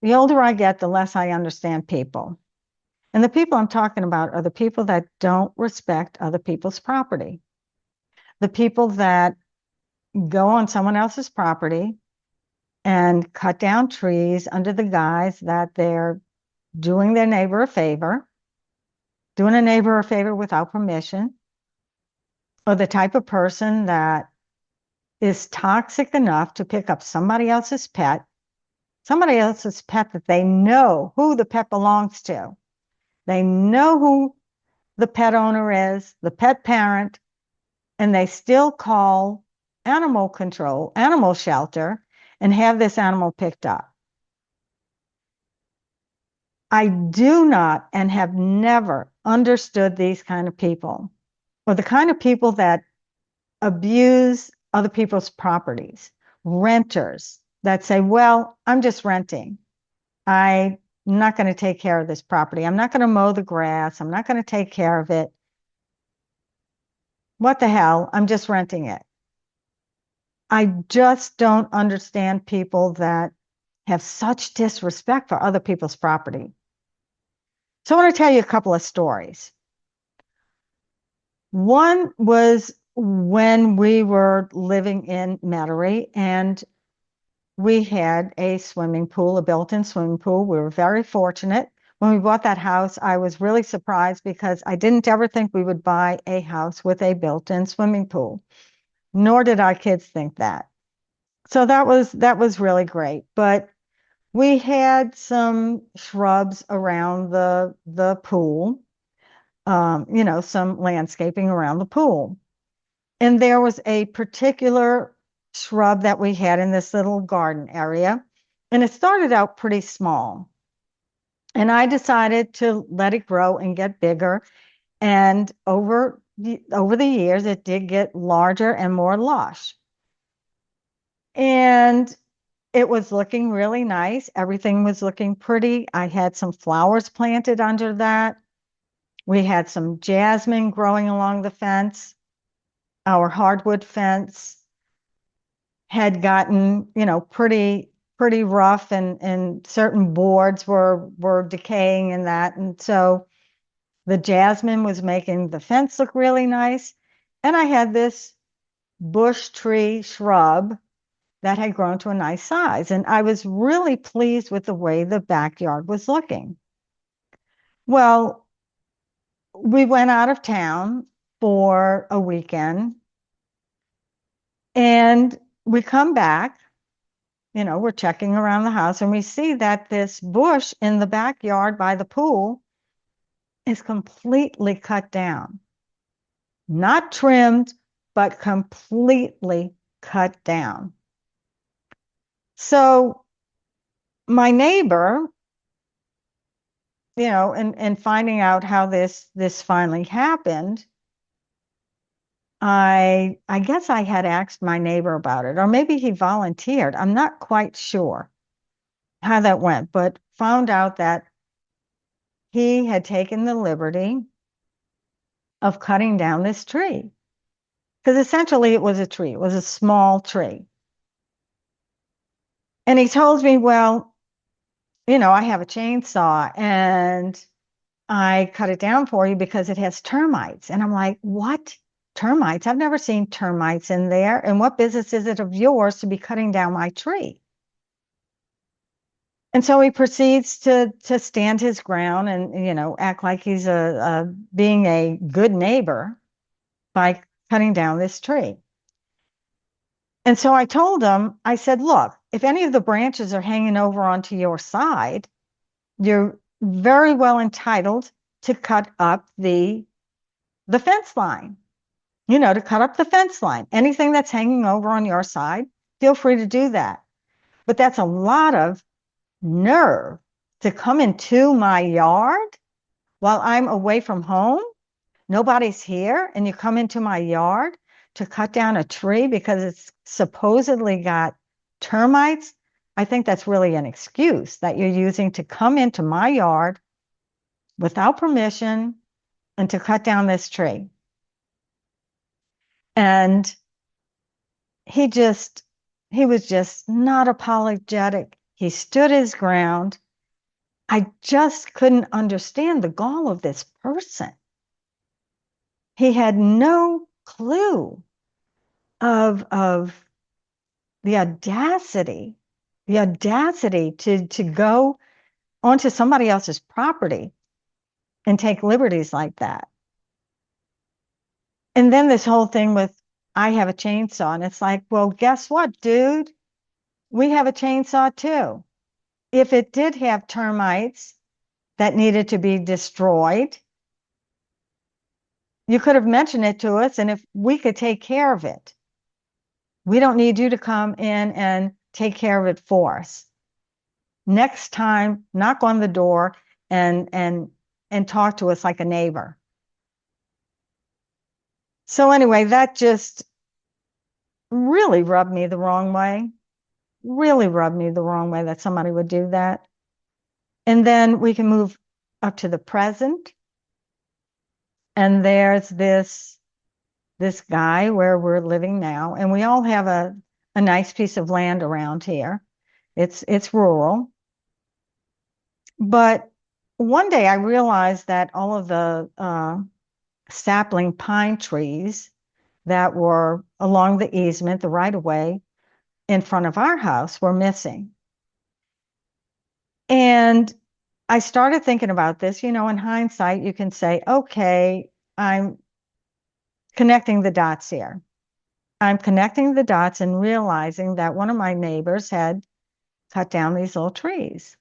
the older I get, the less I understand people. And the people I'm talking about are the people that don't respect other people's property. The people that go on someone else's property and cut down trees under the guise that they're doing their neighbor a favor, doing a neighbor a favor without permission, or the type of person that is toxic enough to pick up somebody else's pet that they know who the pet belongs to. They know who the pet owner is, the pet parent, and they still call animal control, animal shelter, and have this animal picked up. I do not and have never understood these kind of people, or the kind of people that abuse other people's properties, renters that say, well, I'm just renting. I'm not going to take care of this property. I'm not going to mow the grass. I'm not going to take care of it. What the hell? I'm just renting it. I just don't understand people that have such disrespect for other people's property. So I want to tell you a couple of stories. One was when we were living in Metairie and we had a swimming pool, a built-in swimming pool. We were very fortunate. When we bought that house, I was really surprised because I didn't ever think we would buy a house with a built-in swimming pool, nor did our kids think that. So that was really great. But we had some shrubs around the pool, some landscaping around the pool. And there was a particular shrub that we had in this little garden area, and it started out pretty small. And I decided to let it grow and get bigger. And over the years, it did get larger and more lush. And it was looking really nice. Everything was looking pretty. I had some flowers planted under that. We had some jasmine growing along the fence. Our hardwood fence had gotten, pretty rough, and certain boards were decaying in that. And so the jasmine was making the fence look really nice. And I had this bush tree shrub that had grown to a nice size. And I was really pleased with the way the backyard was looking. Well, we went out of town for a weekend and we come back, we're checking around the house and we see that this bush in the backyard by the pool is completely cut down. Not trimmed, but completely cut down. So my neighbor, and finding out how this finally happened, I guess I had asked my neighbor about it, or maybe he volunteered. I'm not quite sure how that went, but found out that he had taken the liberty of cutting down this tree. Because essentially it was a tree, it was a small tree. And he told me, well, I have a chainsaw and I cut it down for you because it has termites. And I'm like, what? Termites? I've never seen termites in there. And what business is it of yours to be cutting down my tree? And so he proceeds to stand his ground and, act like he's being a good neighbor by cutting down this tree. And so I told him, I said, look, if any of the branches are hanging over onto your side, you're very well entitled to cut up the fence line, to cut up the fence line. Anything that's hanging over on your side, feel free to do that. But that's a lot of nerve to come into my yard while I'm away from home. Nobody's here, and you come into my yard to cut down a tree because it's supposedly got termites. I think that's really an excuse that you're using to come into my yard without permission and to cut down this tree. And he was just not apologetic. He stood his ground. I just couldn't understand the gall of this person. He had no clue of the audacity to go onto somebody else's property and take liberties like that. And then this whole thing with, I have a chainsaw. And it's like, well, guess what, dude? We have a chainsaw too. If it did have termites that needed to be destroyed, you could have mentioned it to us, and if we could take care of it, we don't need you to come in and take care of it for us. Next time, knock on the door and talk to us like a neighbor. So anyway, that just really rubbed me the wrong way. Really rubbed me the wrong way that somebody would do that. And then we can move up to the present. And there's this guy where we're living now, and we all have a nice piece of land around here. It's rural. But one day I realized that all of the sapling pine trees that were along the easement, the right of way in front of our house, were missing. And I started thinking about this. In hindsight, you can say, okay, I'm connecting the dots here. I'm connecting the dots and realizing that one of my neighbors had cut down these little trees.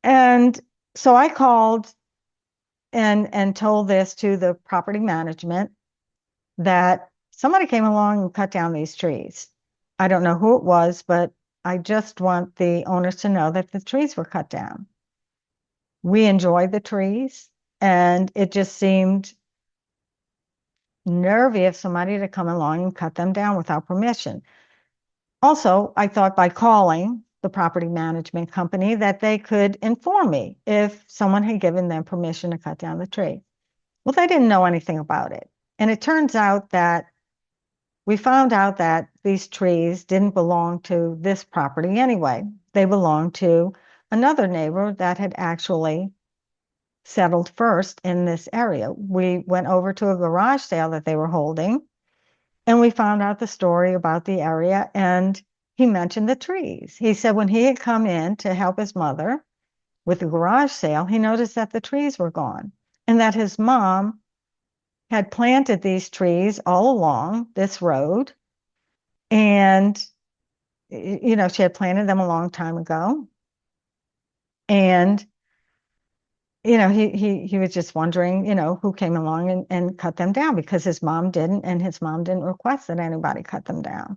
And so I called and told this to the property management that somebody came along and cut down these trees. I don't know who it was, but I just want the owners to know that the trees were cut down. We enjoyed the trees, and it just seemed nervy of somebody to come along and cut them down without permission. Also, I thought by calling the property management company that they could inform me if someone had given them permission to cut down the tree. Well, they didn't know anything about it. And it turns out that we found out that these trees didn't belong to this property anyway. They belonged to another neighbor that had actually settled first in this area. We went over to a garage sale that they were holding, and we found out the story about the area, and he mentioned the trees. He said when he had come in to help his mother with the garage sale, he noticed that the trees were gone and that his mom had planted these trees all along this road. And, she had planted them a long time ago. And, he was just wondering, who came along and cut them down, because his mom didn't, and his mom didn't request that anybody cut them down.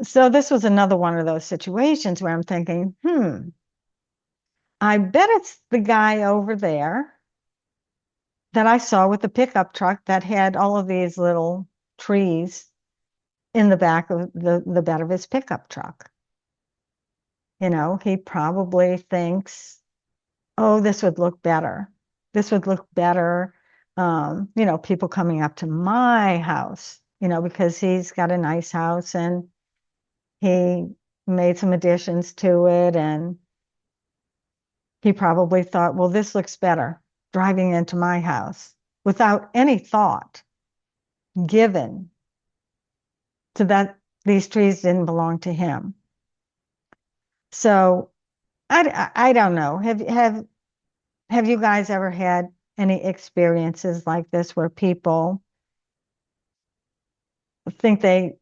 So this was another one of those situations where I'm thinking, I bet it's the guy over there that I saw with the pickup truck that had all of these little trees in the back of the bed of his pickup truck. He probably thinks, oh, this would look better. This would look better. People coming up to my house, because he's got a nice house and he made some additions to it. And he probably thought, well, this looks better driving into my house, without any thought given to that these trees didn't belong to him. So I don't know. Have you guys ever had any experiences like this where people think they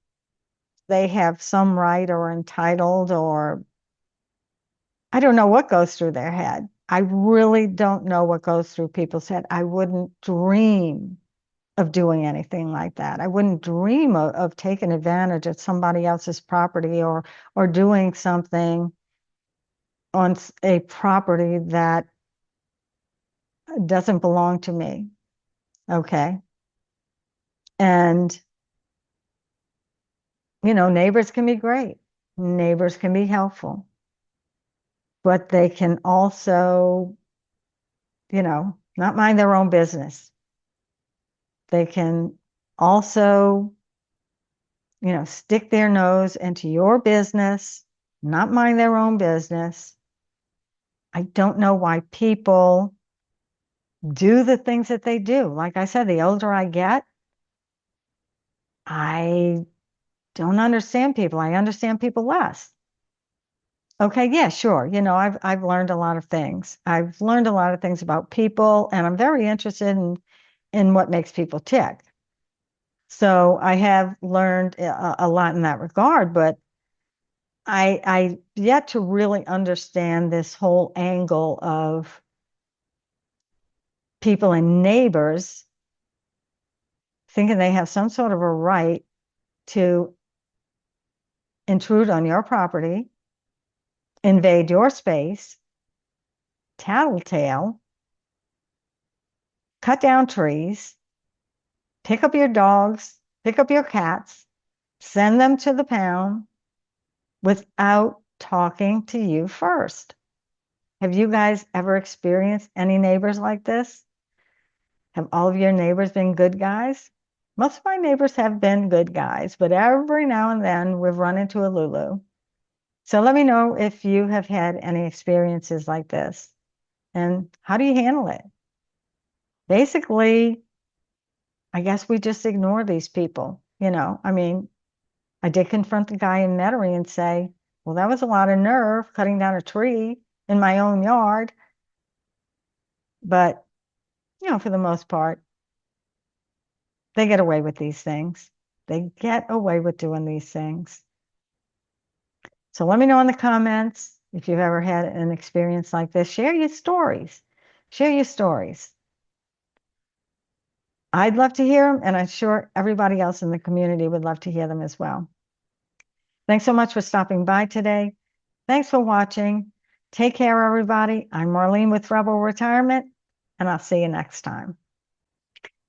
have some right or entitled, or I don't know what goes through their head. I really don't know what goes through people's head. I wouldn't dream of doing anything like that. I wouldn't dream of taking advantage of somebody else's property, or doing something on a property that doesn't belong to me. Okay. And, neighbors can be great. Neighbors can be helpful, but they can also, not mind their own business. They can also stick their nose into your business, not mind their own business. I don't know why people do the things that they do. Like I said, the older I get, I don't understand people. I understand people less. Okay, yeah, sure. I've learned a lot of things. I've learned a lot of things about people, and I'm very interested in what makes people tick. So I have learned a lot in that regard, but I yet to really understand this whole angle of people and neighbors thinking they have some sort of a right to intrude on your property, invade your space, tattletale, cut down trees, pick up your dogs, pick up your cats, send them to the pound without talking to you first. Have you guys ever experienced any neighbors like this? Have all of your neighbors been good guys? Most of my neighbors have been good guys, but every now and then we've run into a Lulu. So let me know if you have had any experiences like this and how do you handle it? Basically, I guess we just ignore these people. I mean, I did confront the guy in Metairie and say, well, that was a lot of nerve cutting down a tree in my own yard. But, for the most part, they get away with these things. They get away with doing these things. So let me know in the comments if you've ever had an experience like this. Share your stories. Share your stories. I'd love to hear them, and I'm sure everybody else in the community would love to hear them as well. Thanks so much for stopping by today. Thanks for watching. Take care, everybody. I'm Marlene with Rebel Retirement, and I'll see you next time.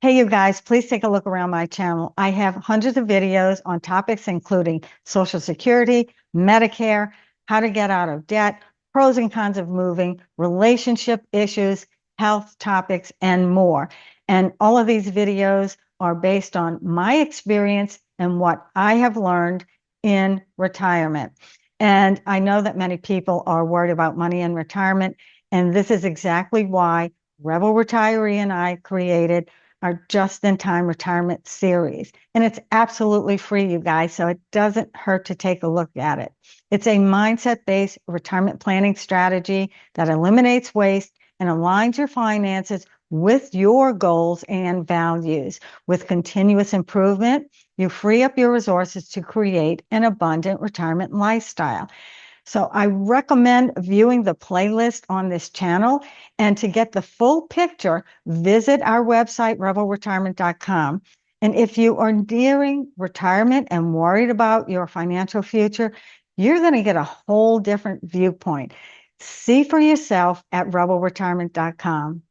Hey, you guys, please take a look around my channel. I have hundreds of videos on topics including Social Security, Medicare, how to get out of debt, pros and cons of moving, relationship issues, health topics, and more. And all of these videos are based on my experience and what I have learned in retirement. And I know that many people are worried about money in retirement, and this is exactly why Rebel Retiree and I created our just-in-time retirement series. And it's absolutely free, you guys, so it doesn't hurt to take a look at it. It's a mindset-based retirement planning strategy that eliminates waste and aligns your finances with your goals and values. With continuous improvement, you free up your resources to create an abundant retirement lifestyle. So I recommend viewing the playlist on this channel. And to get the full picture, visit our website, rebelretirement.com. And if you are nearing retirement and worried about your financial future, you're going to get a whole different viewpoint. See for yourself at rebelretirement.com.